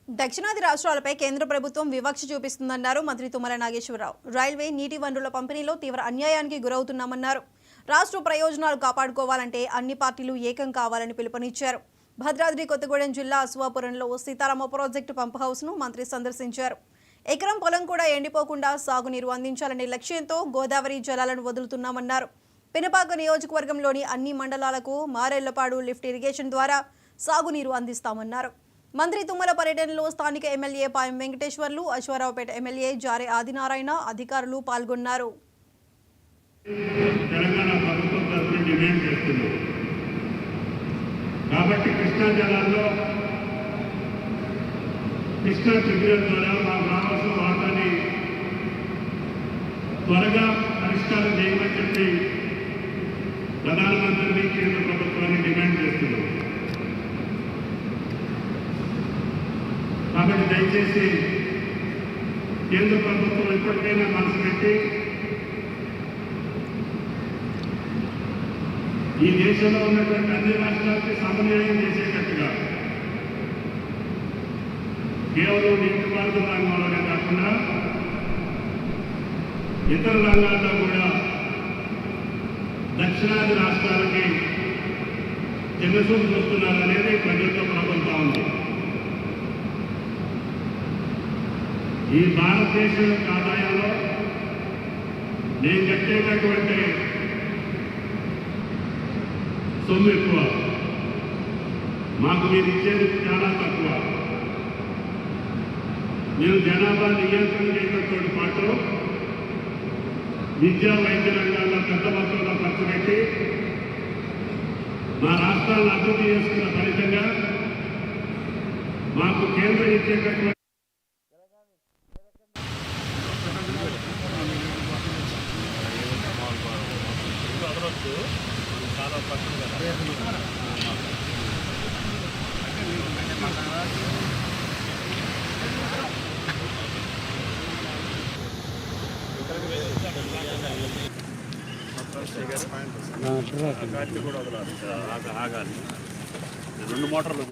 దక్షిణాది రాష్ట్రాలపై కేంద్ర ప్రభుత్వం వివక్ష చూపిస్తుందన్నారు మంత్రి తుమ్మల నాగేశ్వరరావు. రైల్వే నీటి వనరుల పంపిణీలో తీవ్ర అన్యాయానికి గురవుతున్నామన్నారు. రాష్ట్ర ప్రయోజనాలు కాపాడుకోవాలంటే అన్ని పార్టీలు ఏకం కావాలని పిలుపునిచ్చారు. భద్రాద్రి కొత్తగూడెం జిల్లా అశ్వాపురంలో సీతారామ ప్రాజెక్టు పంప్ హౌస్ను మంత్రి సందర్శించారు. ఎకరం పొలం కూడా ఎండిపోకుండా సాగునీరు అందించాలనే లక్ష్యంతో గోదావరి జలాలను వదులుతున్నామన్నారు. పినపాక నియోజకవర్గంలోని అన్ని మండలాలకు మారెళ్లపాడు లిఫ్ట్ ఇరిగేషన్ ద్వారా సాగునీరు అందిస్తామన్నారు. మంత్రి తుమ్మల పర్యటనలో స్థానిక ఎమ్మెల్యే పాయం వెంకటేశ్వర్లు, అశ్వారావుపేట ఎమ్మెల్యే జారే ఆదినారాయణ అధికారులు పాల్గొన్నారు. కాబట్టి కృష్ణా జలాల్లో కృష్ణా ట్రిబ్యునల్ ద్వారా మాకు రావాల్సిన వాటాన్ని త్వరగా పరిష్కారం చేయమని చెప్పి ప్రధానమంత్రిని కేంద్ర ప్రభుత్వాన్ని డిమాండ్ చేస్తున్నాం. కాబట్టి దయచేసి కేంద్ర ప్రభుత్వం ఇప్పటికైనా మనసు పెట్టి ఈ దేశంలో ఉన్నటువంటి అన్ని రాష్ట్రాలకి సమన్వయం చేసేటట్టుగా కేవలం నీటిపారుదల రంగంలోనే కాకుండా ఇతర రంగాల్లో కూడా దక్షిణాది రాష్ట్రాలకి చిన్నచూపు చూస్తున్నారనేది ప్రజలతో ప్రభుత్వం ఉంది. ఈ భారతదేశం యొక్క ఆదాయంలో నేను కట్టేటటువంటి సొమ్ము ఎక్కువ, మాకు మీరు ఇచ్చేది చాలా తక్కువ. నేను జనాభా నియంత్రణ చేయడంతో పాటు విద్యా వైద్య రంగాల్లో పెద్ద మొత్తంలో ఖర్చు పెట్టి మా రాష్ట్రాలను అభివృద్ధి చేసుకున్న ఫలితంగా మాకు కేంద్రం ఇచ్చేటటువంటి చాలా పక్కన కూడా వదలాలి, ఆగాలి. 2 మోటార్లు